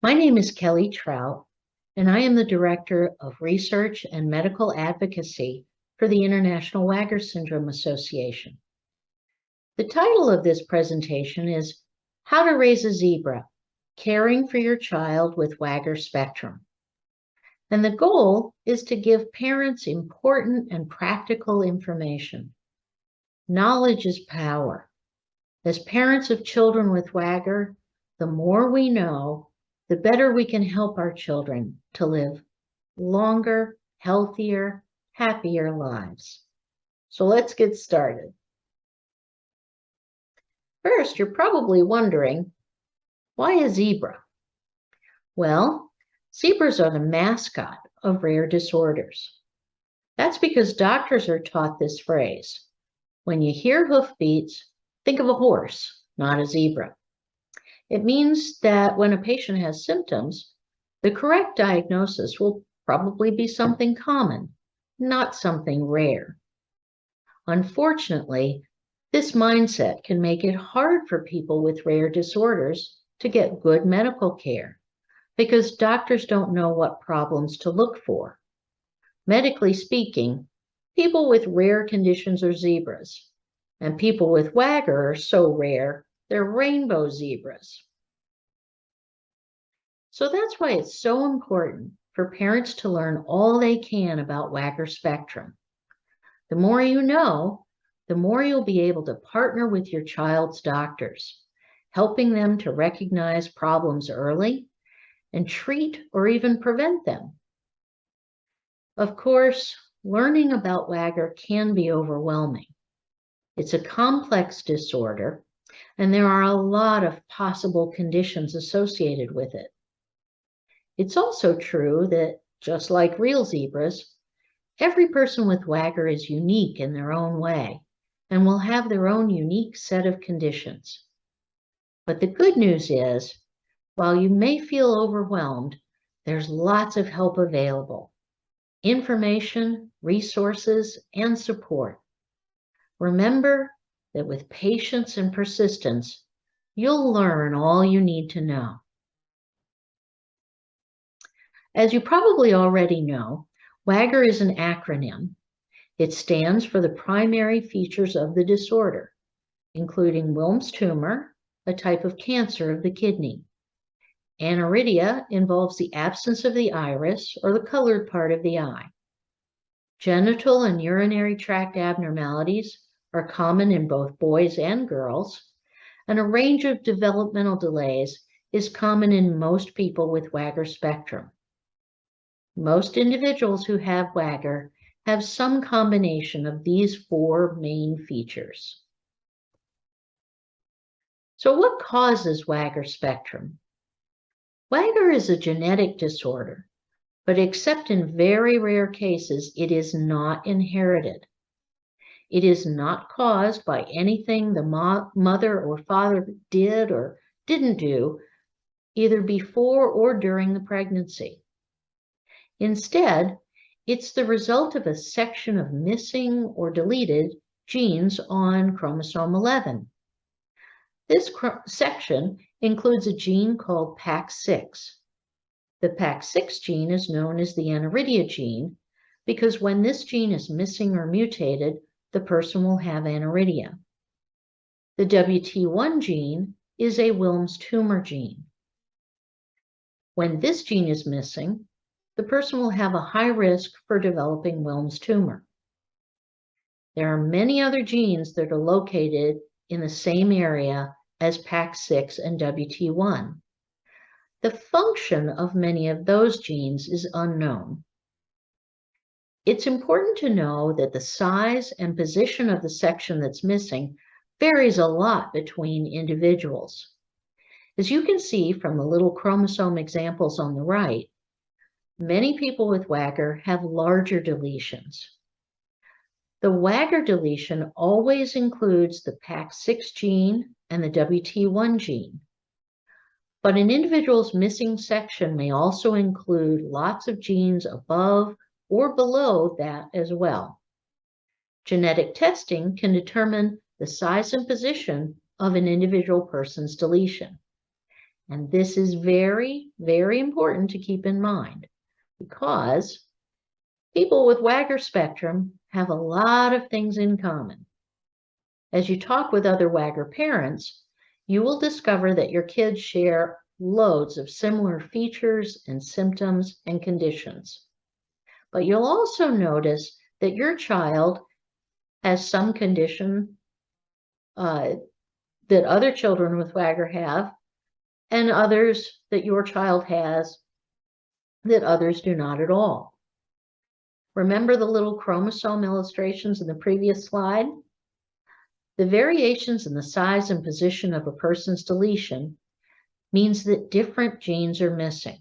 My name is Kelly Trout, and I am the Director of Research and Medical Advocacy for the International WAGR Syndrome Association. The title of this presentation is How to Raise a Zebra, Caring for Your Child with WAGR Spectrum. And the goal is to give parents important and practical information. Knowledge is power. As parents of children with WAGR, the more we know, the better we can help our children to live longer, healthier, happier lives. So let's get started. First, you're probably wondering, why a zebra? Well, zebras are the mascot of rare disorders. That's because doctors are taught this phrase. When you hear hoofbeats, think of a horse, not a zebra. It means that when a patient has symptoms, the correct diagnosis will probably be something common, not something rare. Unfortunately, this mindset can make it hard for people with rare disorders to get good medical care because doctors don't know what problems to look for. Medically speaking, people with rare conditions are zebras, and people with WAGR are so rare, they're rainbow zebras. So that's why it's so important for parents to learn all they can about WAGR Spectrum. The more you know, the more you'll be able to partner with your child's doctors, helping them to recognize problems early and treat or even prevent them. Of course, learning about WAGR can be overwhelming. It's a complex disorder, and there are a lot of possible conditions associated with it. It's also true that, just like real zebras, every person with WAGR is unique in their own way and will have their own unique set of conditions. But the good news is, while you may feel overwhelmed, there's lots of help available. Information, resources, and support. Remember that with patience and persistence, you'll learn all you need to know. As you probably already know, WAGR is an acronym. It stands for the primary features of the disorder, including Wilms tumor, a type of cancer of the kidney. Aniridia involves the absence of the iris or the colored part of the eye. Genital and urinary tract abnormalities are common in both boys and girls, and a range of developmental delays is common in most people with WAGR spectrum. Most individuals who have WAGR have some combination of these four main features. So what causes WAGR spectrum? WAGR is a genetic disorder, but except in very rare cases, it is not inherited. It is not caused by anything the mother or father did or didn't do, either before or during the pregnancy. Instead, it's the result of a section of missing or deleted genes on chromosome 11. This section includes a gene called PAC6. The PAC6 gene is known as the aniridia gene because when this gene is missing or mutated, the person will have aniridia. The WT1 gene is a Wilms tumor gene. When this gene is missing, the person will have a high risk for developing Wilms tumor. There are many other genes that are located in the same area as PAC6 and WT1. The function of many of those genes is unknown. It's important to know that the size and position of the section that's missing varies a lot between individuals. As you can see from the little chromosome examples on the right, many people with WAGR have larger deletions. The WAGR deletion always includes the PAC6 gene and the WT1 gene. But an individual's missing section may also include lots of genes above or below that as well. Genetic testing can determine the size and position of an individual person's deletion. And this is very, very important to keep in mind because people with WAGR spectrum have a lot of things in common. As you talk with other WAGR parents, you will discover that your kids share loads of similar features and symptoms and conditions. But you'll also notice that your child has some condition that other children with WAGR have, and others that your child has that others do not at all. Remember the little chromosome illustrations in the previous slide? The variations in the size and position of a person's deletion means that different genes are missing.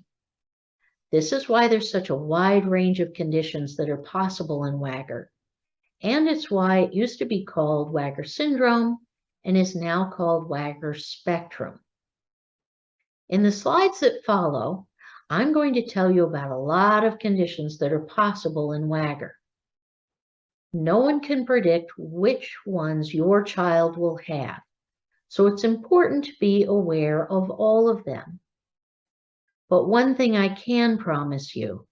This is why there's such a wide range of conditions that are possible in WAGR. And it's why it used to be called WAGR syndrome and is now called WAGR spectrum. In the slides that follow, I'm going to tell you about a lot of conditions that are possible in WAGR. No one can predict which ones your child will have, so it's important to be aware of all of them. But one thing I can promise you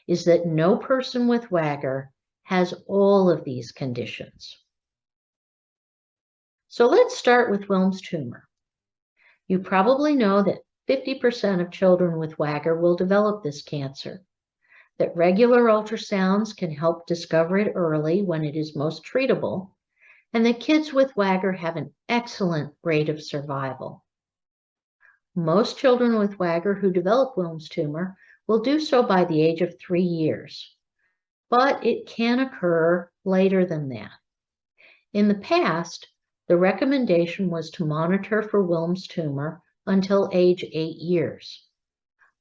is that no person with WAGR has all of these conditions. So let's start with Wilms tumor. You probably know that 50% of children with WAGR will develop this cancer, that regular ultrasounds can help discover it early when it is most treatable, and that kids with WAGR have an excellent rate of survival. Most children with WAGR who develop Wilms tumor will do so by the age of 3 years, but it can occur later than that. In the past, the recommendation was to monitor for Wilms tumor until age 8 years.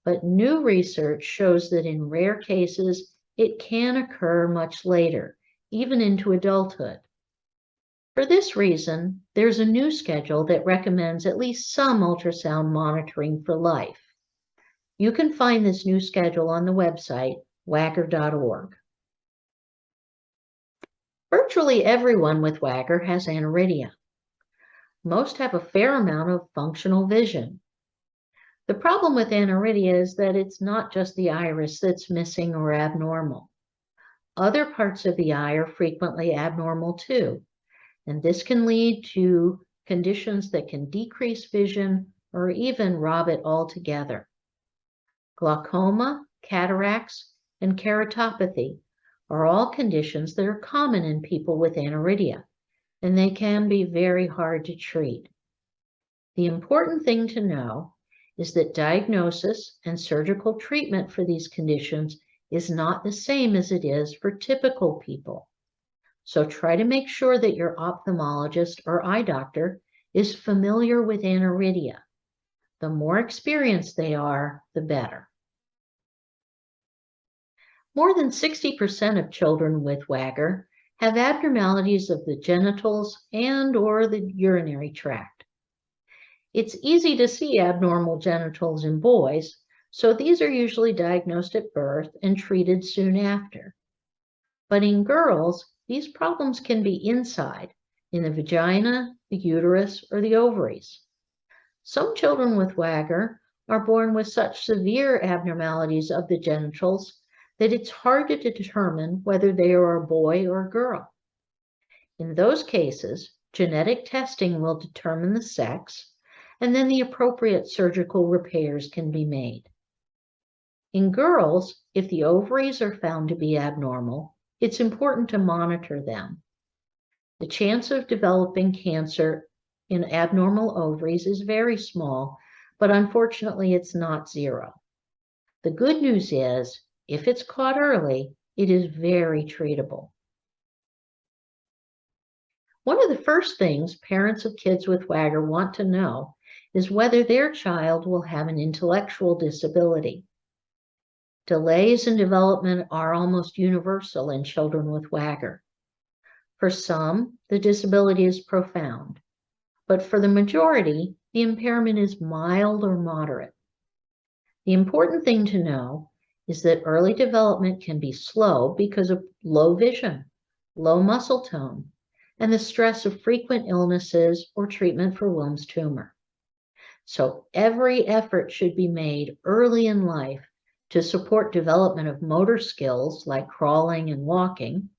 But new research shows that in rare cases, it can occur much later, even into adulthood. For this reason, there's a new schedule that recommends at least some ultrasound monitoring for life. You can find this new schedule on the website, wagr.org. Virtually everyone with WAGR has aniridia. Most have a fair amount of functional vision. The problem with aniridia is that it's not just the iris that's missing or abnormal. Other parts of the eye are frequently abnormal too, and this can lead to conditions that can decrease vision or even rob it altogether. Glaucoma, cataracts, and keratopathy are all conditions that are common in people with aniridia, and they can be very hard to treat. The important thing to know is that diagnosis and surgical treatment for these conditions is not the same as it is for typical people. So try to make sure that your ophthalmologist or eye doctor is familiar with aniridia. The more experienced they are, the better. More than 60% of children with WAGR have abnormalities of the genitals and/or the urinary tract. It's easy to see abnormal genitals in boys, so these are usually diagnosed at birth and treated soon after. But in girls, these problems can be inside, in the vagina, the uterus, or the ovaries. Some children with WAGR are born with such severe abnormalities of the genitals that it's hard to determine whether they are a boy or a girl. In those cases, genetic testing will determine the sex, and then the appropriate surgical repairs can be made. In girls, if the ovaries are found to be abnormal, it's important to monitor them. The chance of developing cancer in abnormal ovaries is very small, but unfortunately it's not zero. The good news is, if it's caught early, it is very treatable. One of the first things parents of kids with WAGR want to know is whether their child will have an intellectual disability. Delays in development are almost universal in children with WAGR. For some, the disability is profound, but for the majority, the impairment is mild or moderate. The important thing to know is that early development can be slow because of low vision, low muscle tone, and the stress of frequent illnesses or treatment for Wilms tumor. So every effort should be made early in life to support development of motor skills like crawling and walking,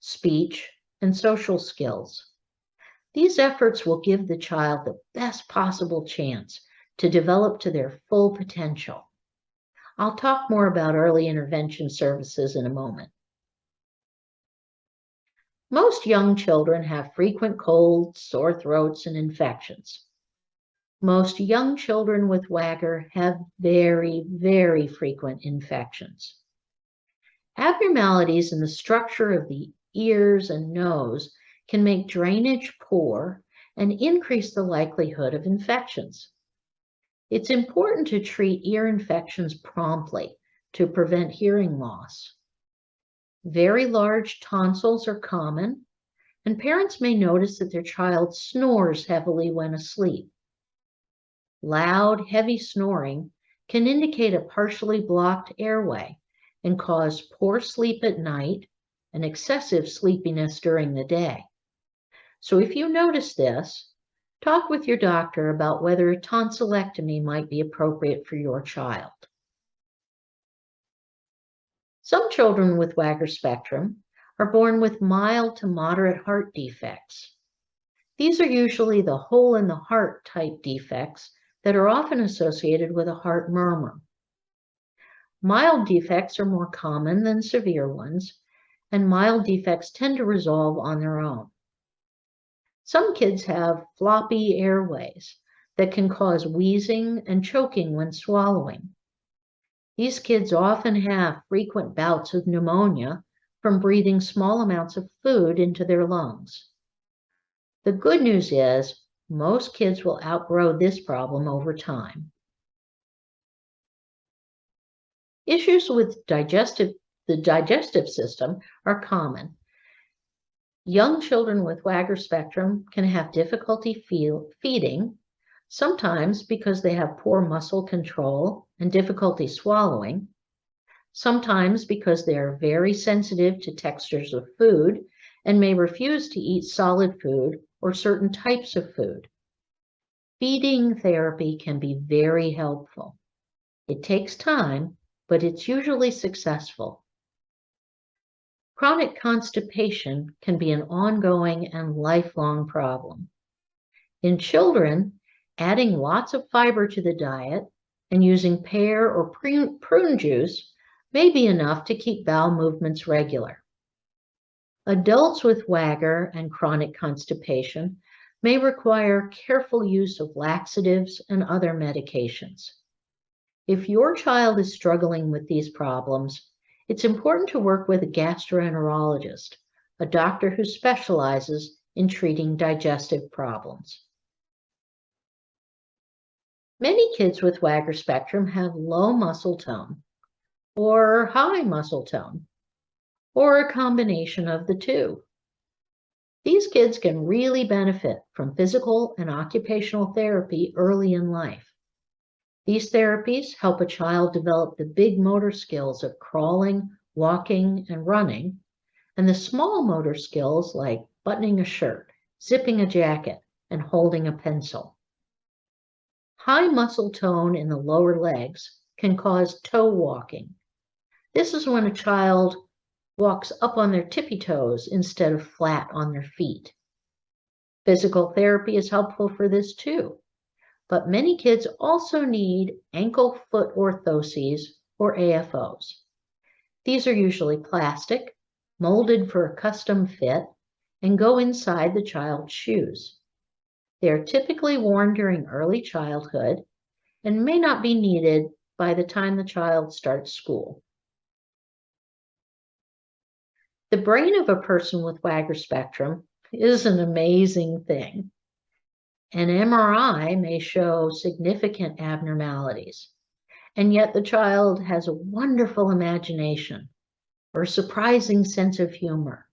speech, and social skills. These efforts will give the child the best possible chance to develop to their full potential. I'll talk more about early intervention services in a moment. Most young children have frequent colds, sore throats, and infections. Most young children with WAGR have very, very frequent infections. Abnormalities in the structure of the ears and nose can make drainage poor and increase the likelihood of infections. It's important to treat ear infections promptly to prevent hearing loss. Very large tonsils are common, and parents may notice that their child snores heavily when asleep. Loud, heavy snoring can indicate a partially blocked airway and cause poor sleep at night and excessive sleepiness during the day. So if you notice this, talk with your doctor about whether a tonsillectomy might be appropriate for your child. Some children with WAGR spectrum are born with mild to moderate heart defects. These are usually the hole in the heart type defects that are often associated with a heart murmur. Mild defects are more common than severe ones, and mild defects tend to resolve on their own. Some kids have floppy airways that can cause wheezing and choking when swallowing. These kids often have frequent bouts of pneumonia from breathing small amounts of food into their lungs. The good news is most kids will outgrow this problem over time. Issues with the digestive system are common. Young children with WAGR spectrum can have difficulty feeding, sometimes because they have poor muscle control and difficulty swallowing, sometimes because they are very sensitive to textures of food and may refuse to eat solid food or certain types of food. Feeding therapy can be very helpful. It takes time, but it's usually successful. Chronic constipation can be an ongoing and lifelong problem. In children, adding lots of fiber to the diet and using pear or prune juice may be enough to keep bowel movements regular. Adults with WAGR and chronic constipation may require careful use of laxatives and other medications. If your child is struggling with these problems, it's important to work with a gastroenterologist, a doctor who specializes in treating digestive problems. Many kids with WAGR spectrum have low muscle tone or high muscle tone, or a combination of the two. These kids can really benefit from physical and occupational therapy early in life. These therapies help a child develop the big motor skills of crawling, walking, and running, and the small motor skills like buttoning a shirt, zipping a jacket, and holding a pencil. High muscle tone in the lower legs can cause toe walking. This is when a child walks up on their tippy toes instead of flat on their feet. Physical therapy is helpful for this too, but many kids also need ankle-foot orthoses or AFOs. These are usually plastic, molded for a custom fit, and go inside the child's shoes. They are typically worn during early childhood and may not be needed by the time the child starts school. The brain of a person with WAGR spectrum is an amazing thing. An MRI may show significant abnormalities, and yet the child has a wonderful imagination, or a surprising sense of humor,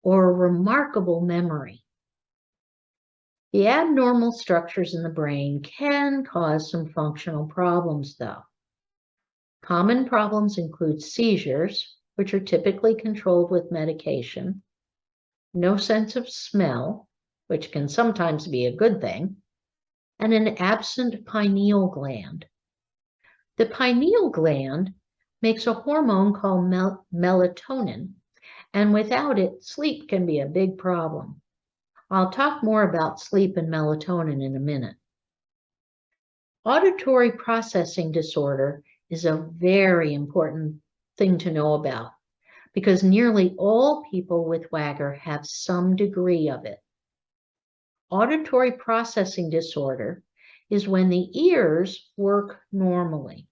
or a remarkable memory. The abnormal structures in the brain can cause some functional problems, though. Common problems include seizures, which are typically controlled with medication, no sense of smell, which can sometimes be a good thing, and an absent pineal gland. The pineal gland makes a hormone called melatonin, and without it, sleep can be a big problem. I'll talk more about sleep and melatonin in a minute. Auditory processing disorder is a very important thing to know about because nearly all people with WAGR have some degree of it. Auditory processing disorder is when the ears work normally,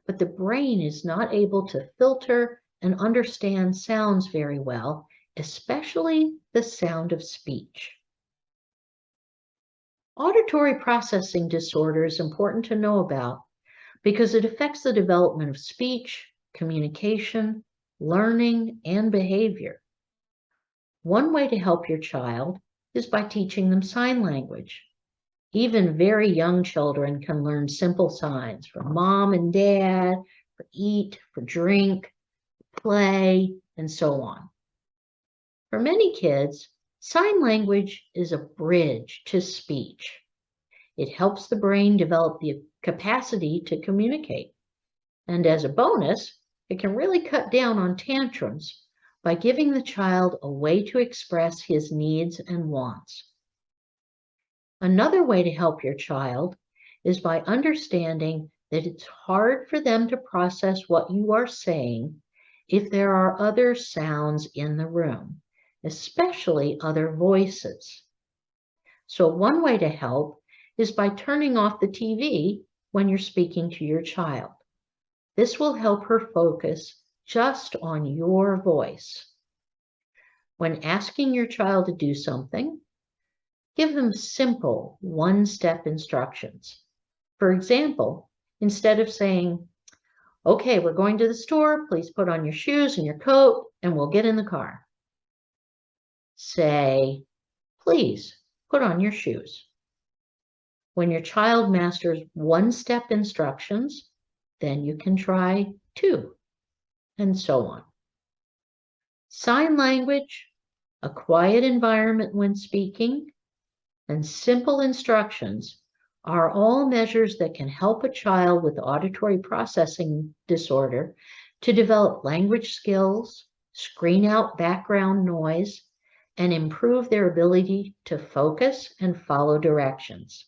but the brain is not able to filter and understand sounds very well, especially the sound of speech. Auditory processing disorder is important to know about because it affects the development of speech, communication, learning, and behavior. One way to help your child is by teaching them sign language. Even very young children can learn simple signs for mom and dad, for eat, for drink, play, and so on. For many kids, sign language is a bridge to speech. It helps the brain develop the capacity to communicate. And as a bonus, it can really cut down on tantrums by giving the child a way to express his needs and wants. Another way to help your child is by understanding that it's hard for them to process what you are saying if there are other sounds in the room, especially other voices. So one way to help is by turning off the TV when you're speaking to your child. This will help her focus just on your voice. When asking your child to do something, give them simple one-step instructions. For example, instead of saying, "Okay, we're going to the store, please put on your shoes and your coat, and we'll get in the car," say, "Please put on your shoes." When your child masters one-step instructions, then you can try 2, and so on. Sign language, a quiet environment when speaking, and simple instructions are all measures that can help a child with auditory processing disorder to develop language skills, screen out background noise, and improve their ability to focus and follow directions.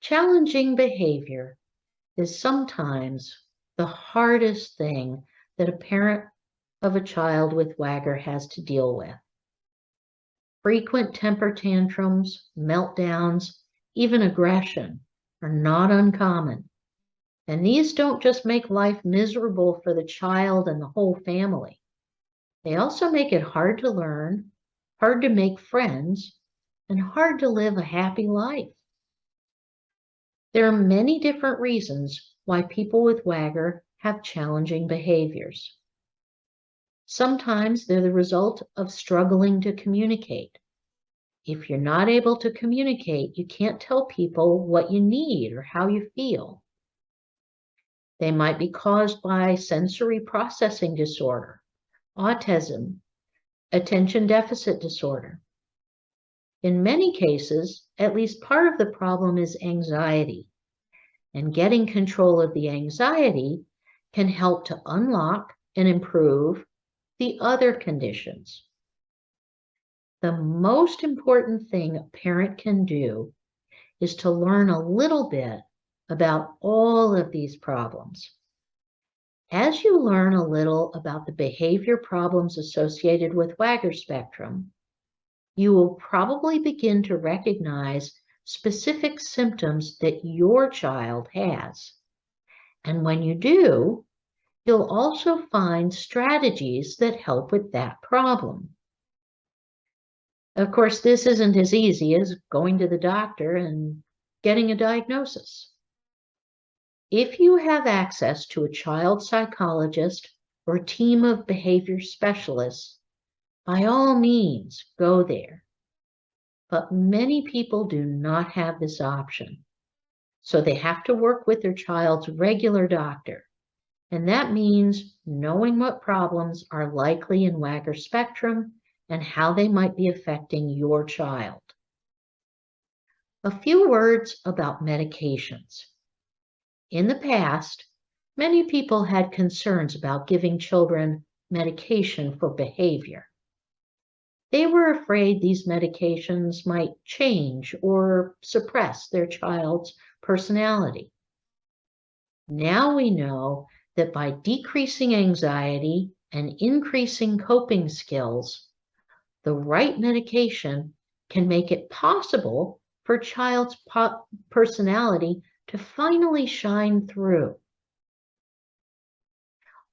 Challenging behavior is sometimes the hardest thing that a parent of a child with WAGR has to deal with. Frequent temper tantrums, meltdowns, even aggression are not uncommon. And these don't just make life miserable for the child and the whole family. They also make it hard to learn, hard to make friends, and hard to live a happy life. There are many different reasons why people with WAGR have challenging behaviors. Sometimes they're the result of struggling to communicate. If you're not able to communicate, you can't tell people what you need or how you feel. They might be caused by sensory processing disorder, autism, attention deficit disorder. In many cases, at least part of the problem is anxiety, and getting control of the anxiety can help to unlock and improve the other conditions. The most important thing a parent can do is to learn a little bit about all of these problems. As you learn a little about the behavior problems associated with WAGR spectrum, you will probably begin to recognize specific symptoms that your child has. And when you do, you'll also find strategies that help with that problem. Of course, this isn't as easy as going to the doctor and getting a diagnosis. If you have access to a child psychologist or a team of behavior specialists, by all means, go there. But many people do not have this option. So they have to work with their child's regular doctor. And that means knowing what problems are likely in WAGR spectrum and how they might be affecting your child. A few words about medications. In the past, many people had concerns about giving children medication for behavior. They were afraid these medications might change or suppress their child's personality. Now we know that by decreasing anxiety and increasing coping skills, the right medication can make it possible for a child's personality to finally shine through.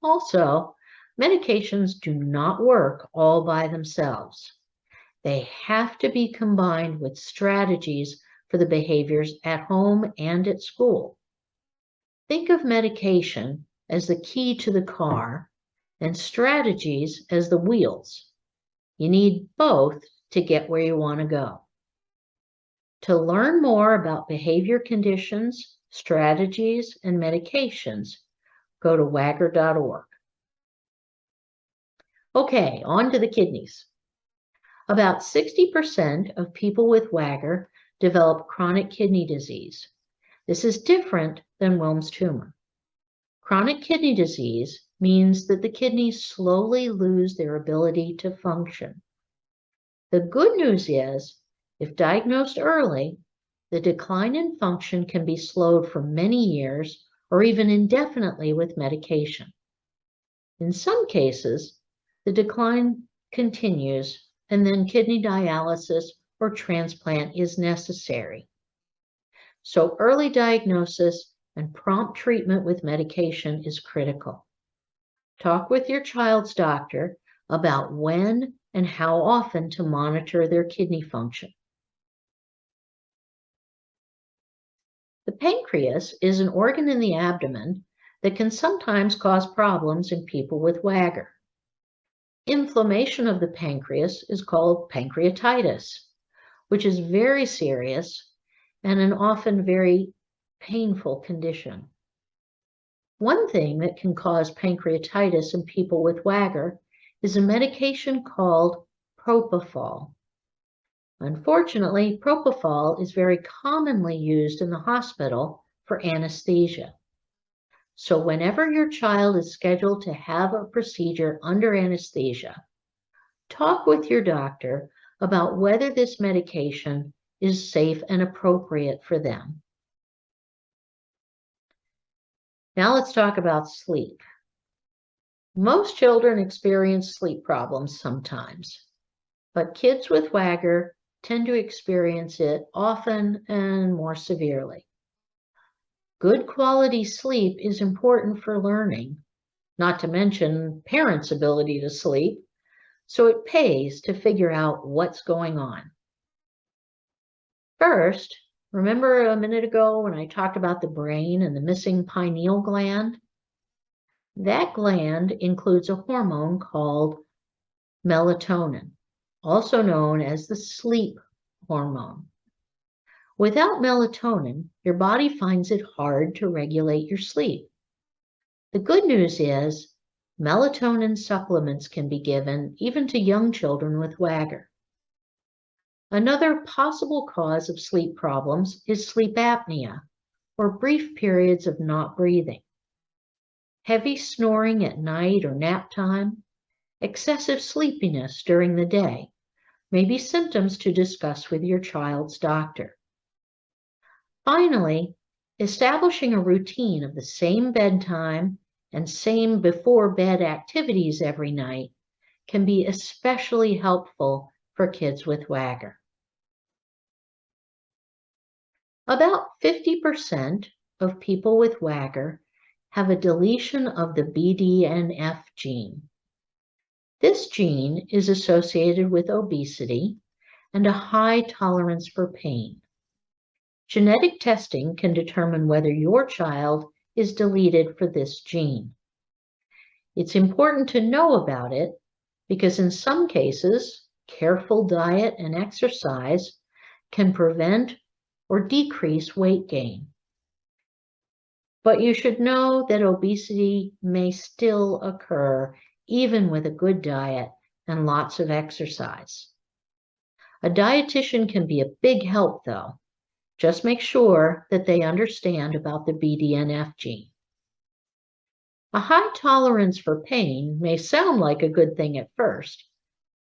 Also, medications do not work all by themselves. They have to be combined with strategies for the behaviors at home and at school. Think of medication as the key to the car and strategies as the wheels. You need both to get where you want to go. To learn more about behavior conditions, strategies, and medications, go to WAGR.org. Okay, on to the kidneys. About 60% of people with WAGR develop chronic kidney disease. This is different than Wilms tumor. Chronic kidney disease means that the kidneys slowly lose their ability to function. The good news is, if diagnosed early, the decline in function can be slowed for many years or even indefinitely with medication. In some cases, the decline continues and then kidney dialysis or transplant is necessary. So early diagnosis and prompt treatment with medication is critical. Talk with your child's doctor about when and how often to monitor their kidney function. The pancreas is an organ in the abdomen that can sometimes cause problems in people with WAGR. Inflammation of the pancreas is called pancreatitis, which is very serious and an often very painful condition. One thing that can cause pancreatitis in people with WAGR is a medication called propofol. Unfortunately, propofol is very commonly used in the hospital for anesthesia. So whenever your child is scheduled to have a procedure under anesthesia, talk with your doctor about whether this medication is safe and appropriate for them. Now let's talk about sleep. Most children experience sleep problems sometimes, but kids with WAGR tend to experience it often and more severely. Good quality sleep is important for learning, not to mention parents' ability to sleep, so it pays to figure out what's going on. First, remember a minute ago when I talked about the brain and the missing pineal gland? That gland includes a hormone called melatonin, also known as the sleep hormone. Without melatonin, your body finds it hard to regulate your sleep. The good news is melatonin supplements can be given even to young children with WAGR. Another possible cause of sleep problems is sleep apnea, or brief periods of not breathing. Heavy snoring at night or nap time, excessive sleepiness during the day may be symptoms to discuss with your child's doctor. Finally, establishing a routine of the same bedtime and same before bed activities every night can be especially helpful for kids with WAGR. About 50% of people with WAGR have a deletion of the BDNF gene. This gene is associated with obesity and a high tolerance for pain. Genetic testing can determine whether your child is deleted for this gene. It's important to know about it because in some cases, careful diet and exercise can prevent or decrease weight gain. But you should know that obesity may still occur even with a good diet and lots of exercise. A dietitian can be a big help though, Just make sure that they understand about the BDNF gene. A high tolerance for pain may sound like a good thing at first,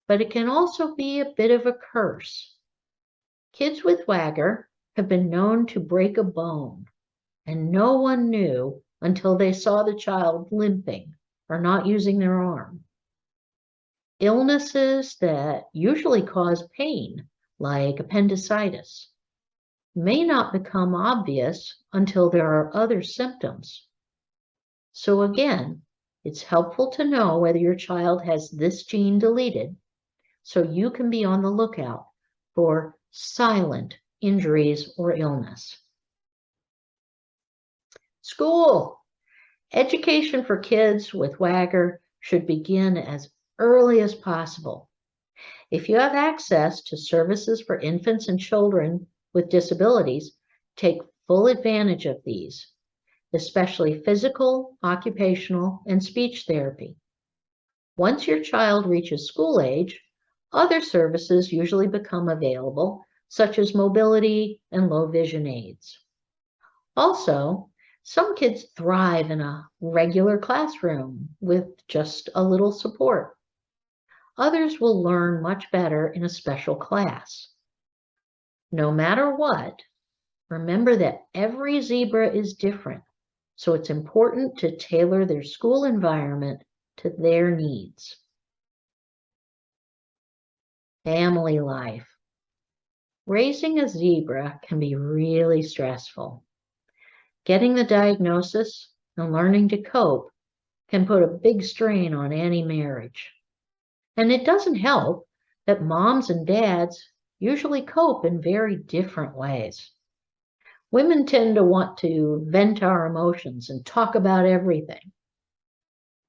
but it can also be a bit of a curse. Kids with WAGR have been known to break a bone, and no one knew until they saw the child limping or not using their arm. Illnesses that usually cause pain, like appendicitis, may not become obvious until there are other symptoms. So again, it's helpful to know whether your child has this gene deleted so you can be on the lookout for silent injuries or illness. School. Education for kids with WAGR should begin as early as possible. If you have access to services for infants and children with disabilities, take full advantage of these, especially physical, occupational, and speech therapy. Once your child reaches school age, other services usually become available, such as mobility and low vision aids. Also, some kids thrive in a regular classroom with just a little support. Others will learn much better in a special class. No matter what, remember that every zebra is different, so it's important to tailor their school environment to their needs. Family life. Raising a zebra can be really stressful. Getting the diagnosis and learning to cope can put a big strain on any marriage. And it doesn't help that moms and dads usually cope in very different ways. Women tend to want to vent our emotions and talk about everything.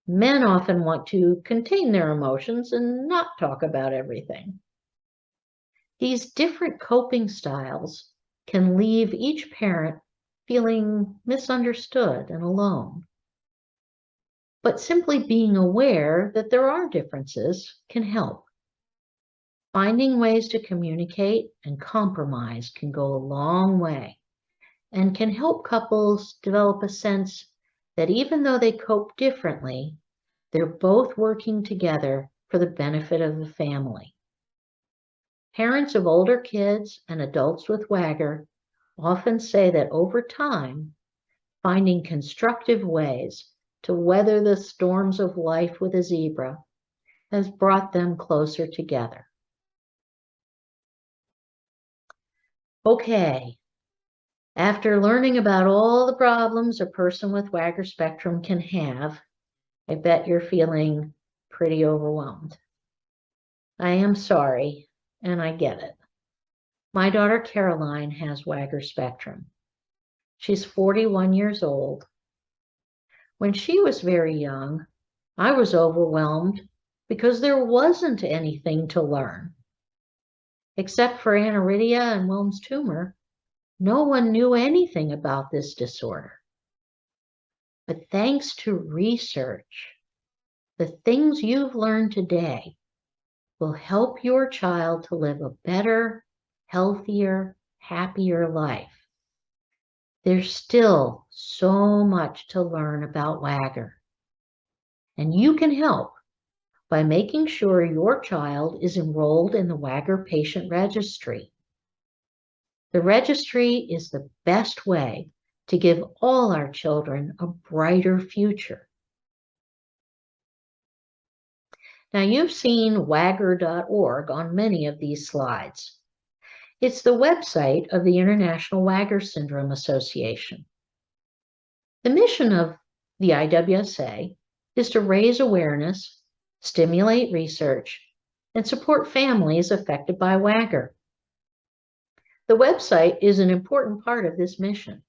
Men often want to contain their emotions and not talk about everything. These different coping styles can leave each parent feeling misunderstood and alone. But simply being aware that there are differences can help. Finding ways to communicate and compromise can go a long way and can help couples develop a sense that even though they cope differently, they're both working together for the benefit of the family. Parents of older kids and adults with WAGR often say that over time, finding constructive ways to weather the storms of life with a zebra has brought them closer together. Okay, after learning about all the problems a person with WAGR spectrum can have, I bet you're feeling pretty overwhelmed. I am sorry, and I get it. My daughter Caroline has WAGR spectrum. She's 41 years old. When she was very young, I was overwhelmed because there wasn't anything to learn. Except for aniridia and Wilms tumor, no one knew anything about this disorder. But thanks to research, the things you've learned today will help your child to live a better, healthier, happier life. There's still so much to learn about WAGR. And you can help by making sure your child is enrolled in the WAGR patient registry. The registry is the best way to give all our children a brighter future. Now you've seen WAGR.org on many of these slides. It's the website of the International WAGR Syndrome Association. The mission of the IWSA is to raise awareness, stimulate research, and support families affected by WAGR. The website is an important part of this mission.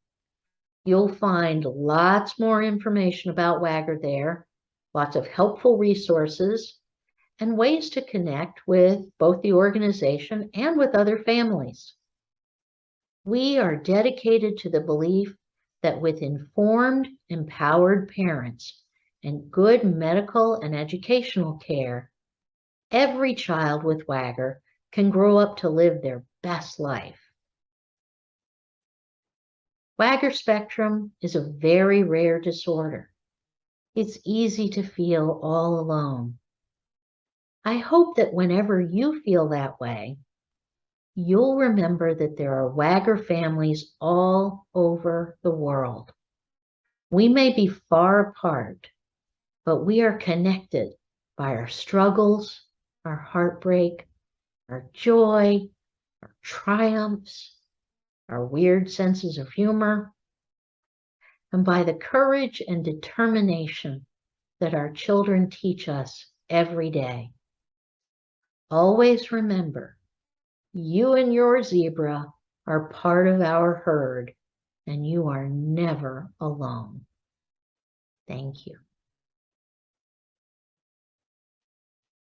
You'll find lots more information about WAGR there, lots of helpful resources, and ways to connect with both the organization and with other families. We are dedicated to the belief that with informed, empowered parents and good medical and educational care, every child with WAGR can grow up to live their best life. WAGR spectrum is a very rare disorder. It's easy to feel all alone. I hope that whenever you feel that way, you'll remember that there are WAGR families all over the world. We may be far apart, but we are connected by our struggles, our heartbreak, our joy, our triumphs, our weird senses of humor, and by the courage and determination that our children teach us every day. Always remember, you and your zebra are part of our herd, and you are never alone. Thank you.